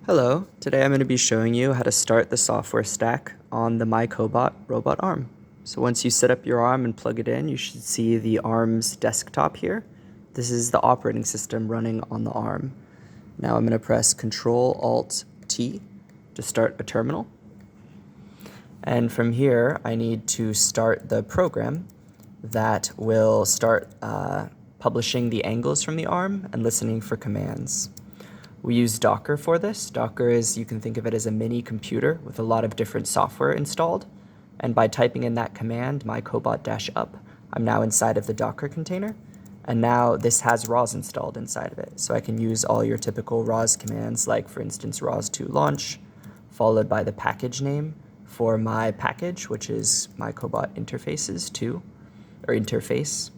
Hello, today I'm going to be showing you how to start the software stack on the MyCobot robot arm. So once you set up your arm and plug it in, you should see the arm's desktop here. This is the operating system running on the arm. Now I'm going to press Ctrl-Alt-T to start a terminal. And from here, I need to start the program that will start publishing the angles from the arm and listening for commands. We use Docker for this. Docker is, you can think of it as a mini computer with a lot of different software installed. And by typing in that command, mycobot-up, I'm now inside of the Docker container. And now this has RAWs installed inside of it. So I can use all your typical RAWs commands, like for instance, RAWs2 launch, followed by the package name for my package, which is MyCobot interfaces 2, or interface.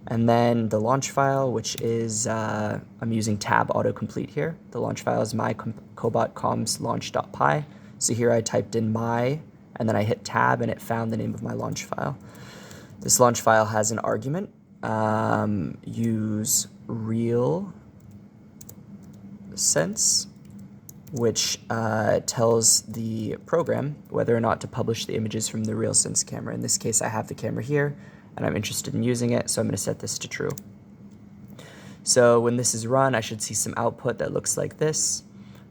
And then the launch file, which is, I'm using tab autocomplete here. The launch file is mycobot comms launch.py. So here I typed in my, and then I hit tab and it found the name of my launch file. This launch file has an argument, use real sense, which tells the program whether or not to publish the images from the RealSense camera. In this case, I have the camera here, and I'm interested in using it, so I'm going to set this to true. So when this is run, I should see some output that looks like this.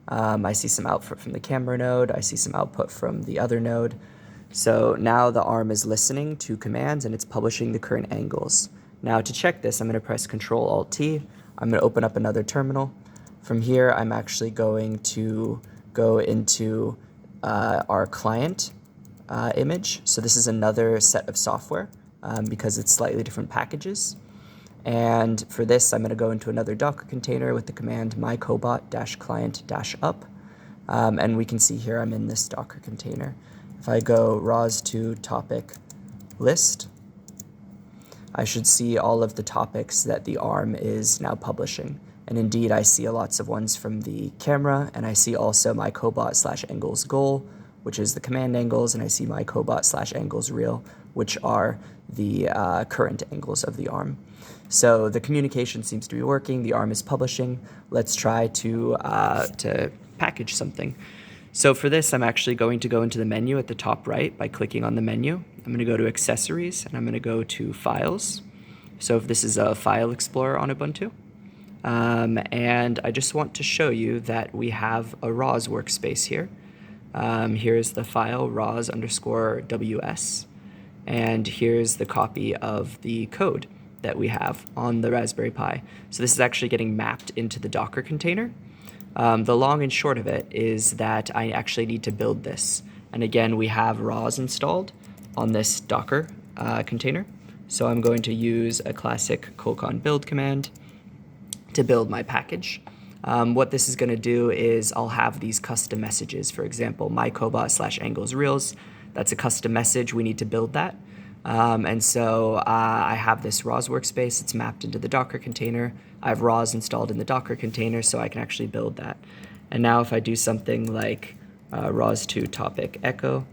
I see some output from the camera node. I see some output from the other node. So now the arm is listening to commands, and it's publishing the current angles. Now to check this, I'm going to press Ctrl-Alt-T. I'm going to open up another terminal. From here, I'm actually going to go into our client image. So this is another set of software. Because it's slightly different packages. And for this, I'm going to go into another Docker container with the command mycobot-client-up. And we can see here I'm in this Docker container. If I go RAWs2 topic list, I should see all of the topics that the arm is now publishing. And indeed, I see lots of ones from the camera, and I see also mycobot/angles goal, which is the command angles, and I see mycobot/angles real, which are the current angles of the arm. So the communication seems to be working. The arm is publishing. Let's try to package something. So for this, I'm actually going to go into the menu at the top right by clicking on the menu. I'm going to go to Accessories, and I'm going to go to Files. So if this is a File Explorer on Ubuntu. And I just want to show you that we have a RAWs workspace here. Here's the file raws_ws, and here's the copy of the code that we have on the Raspberry Pi. So this is actually getting mapped into the Docker container. The long and short of it is that I actually need to build this. And again, we have RAWs installed on this Docker container. So I'm going to use a classic build command to build my package. What this is going to do is I'll have these custom messages. For example, mycobot/angles reals. That's a custom message. We need to build that. And so I have this RAWs workspace. It's mapped into the Docker container. I have RAWs installed in the Docker container, so I can actually build that. And now if I do something like RAWs2 topic echo,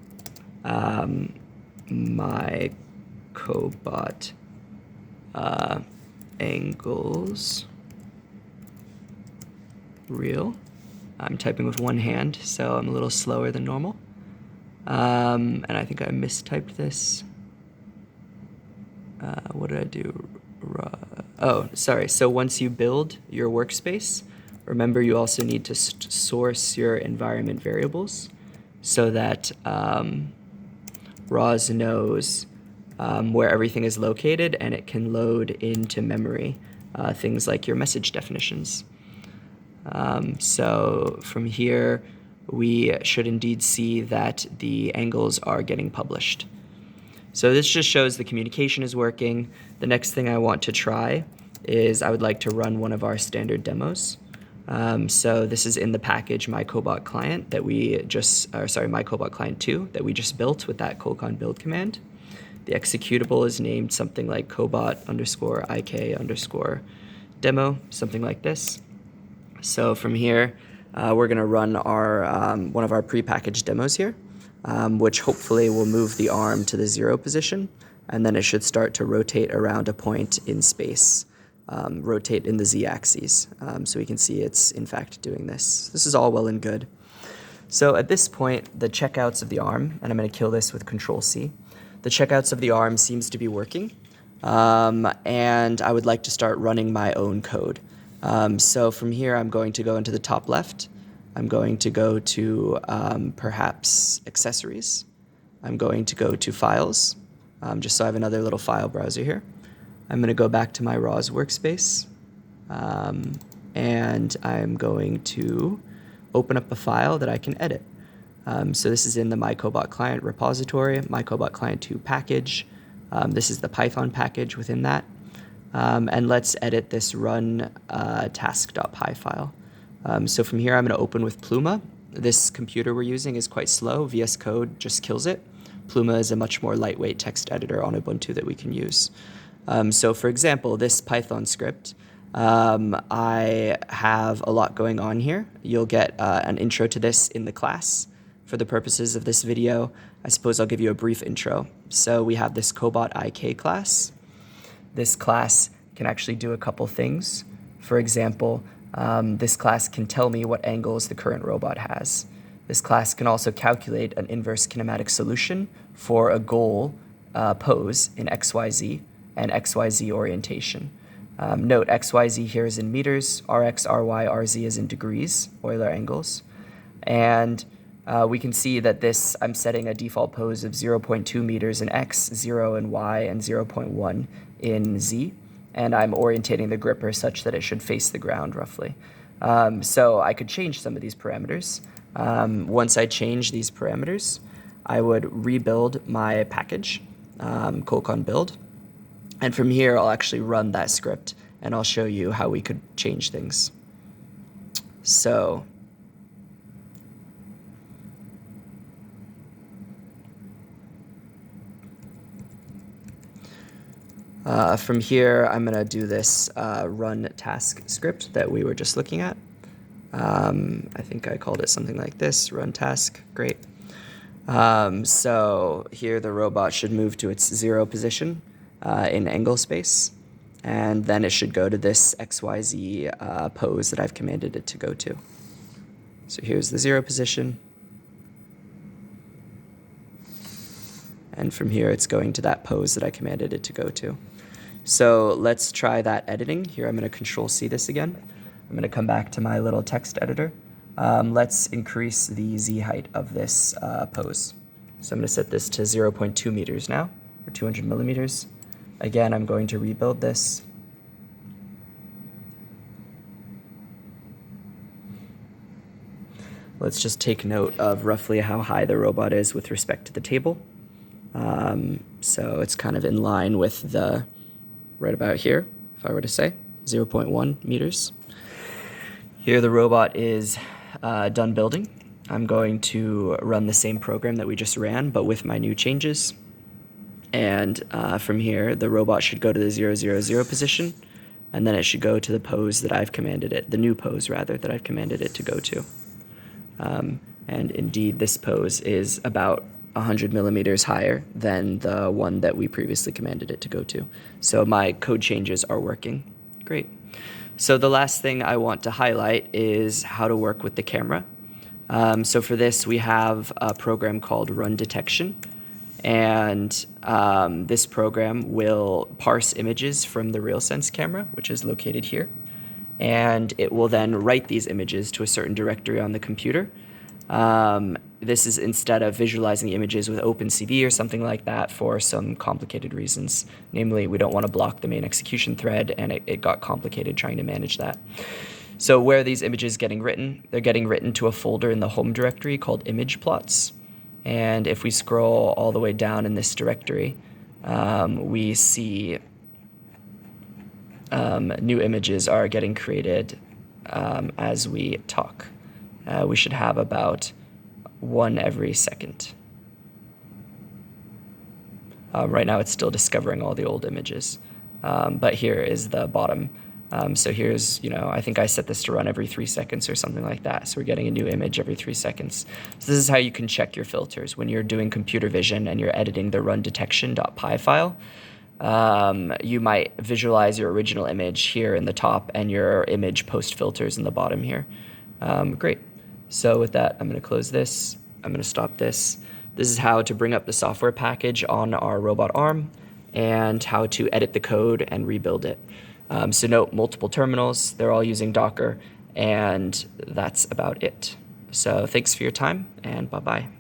mycobot angles real. I'm typing with one hand, so I'm a little slower than normal. And I think I mistyped this. What did I do? Oh, sorry. So once you build your workspace, remember you also need to source your environment variables so that RAWs knows where everything is located, and it can load into memory things like your message definitions. So from here, we should indeed see that the angles are getting published. So this just shows the communication is working. The next thing I want to try is I would like to run one of our standard demos. So this is in the package MyCobot client that we just, MyCobot client 2 that we just built with that build command. The executable is named something like cobot_ik_demo, something like this. So from here, we're going to run our one of our prepackaged demos here, which hopefully will move the arm to the 0 position, and then it should start to rotate around a point in space. rotate in the z-axis. So we can see it's in fact doing this. This is all well and good. So at this point, the checkouts of the arm, and I'm going to kill this with Control-C, the checkouts of the arm seems to be working, and I would like to start running my own code. So from here, I'm going to go into the top left. I'm going to go to perhaps accessories. I'm going to go to files, just so I have another little file browser here. I'm going to go back to my RAWS workspace, and I'm going to open up a file that I can edit. So this is in the MyCobot client repository, MyCobot client 2 package. This is the Python package within that. And let's edit this run task.py file. So from here, I'm going to open with Pluma. This computer we're using is quite slow. VS Code just kills it. Pluma is a much more lightweight text editor on Ubuntu that we can use. So for example, this Python script, I have a lot going on here. You'll get an intro to this in the class. For the purposes of this video, I suppose I'll give you a brief intro. So we have this Cobot IK class. This class can actually do a couple things. For example, this class can tell me what angles the current robot has. This class can also calculate an inverse kinematic solution for a goal pose in XYZ and XYZ orientation. Note, XYZ here is in meters, RX, RY, RZ is in degrees, Euler angles. And we can see that this, I'm setting a default pose of 0.2 meters in X, 0 in Y, and 0.1 in Z. And I'm orientating the gripper such that it should face the ground roughly. So I could change some of these parameters. Once I change these parameters, I would rebuild my package, colcon build. And from here, I'll actually run that script, and I'll show you how we could change things. So from here, I'm going to do this run task script that we were just looking at. I think I called it something like this, run task, great. So here the robot should move to its 0 position in angle space, and then it should go to this XYZ pose that I've commanded it to go to. So here's the 0 position. And from here, it's going to that pose that I commanded it to go to. So let's try that editing. Here, I'm going to Control-C this again. I'm going to come back to my little text editor. Let's increase the Z height of this pose. So I'm going to set this to 0.2 meters now, or 200 millimeters. Again, I'm going to rebuild this. Let's just take note of roughly how high the robot is with respect to the table. So it's kind of in line with the, right about here, if I were to say, 0.1 meters. Here the robot is done building. I'm going to run the same program that we just ran, but with my new changes. And from here, the robot should go to the 0, 0, 0 position, and then it should go to the pose that I've commanded it, the new pose rather, that I've commanded it to go to. And indeed, this pose is about 100 millimeters higher than the one that we previously commanded it to go to. So my code changes are working. Great. So the last thing I want to highlight is how to work with the camera. So for this, we have a program called Run Detection. And this program will parse images from the RealSense camera, which is located here. And it will then write these images to a certain directory on the computer. This is instead of visualizing the images with OpenCV or something like that for some complicated reasons. Namely, we don't want to block the main execution thread, and it got complicated trying to manage that. So where are these images getting written? They're getting written to a folder in the home directory called image plots. And if we scroll all the way down in this directory, we see new images are getting created as we talk. We should have about 1 every second. Right now it's still discovering all the old images, but here is the bottom. So here's, I think I set this to run every 3 seconds or something like that. So we're getting a new image every 3 seconds. So this is how you can check your filters when you're doing computer vision and you're editing the rundetection.py file. You might visualize your original image here in the top and your image post filters in the bottom here. Great. So with that, I'm going to close this. I'm going to stop this. This is how to bring up the software package on our robot arm and how to edit the code and rebuild it. So note, multiple terminals, they're all using Docker, and that's about it. So thanks for your time, and bye-bye.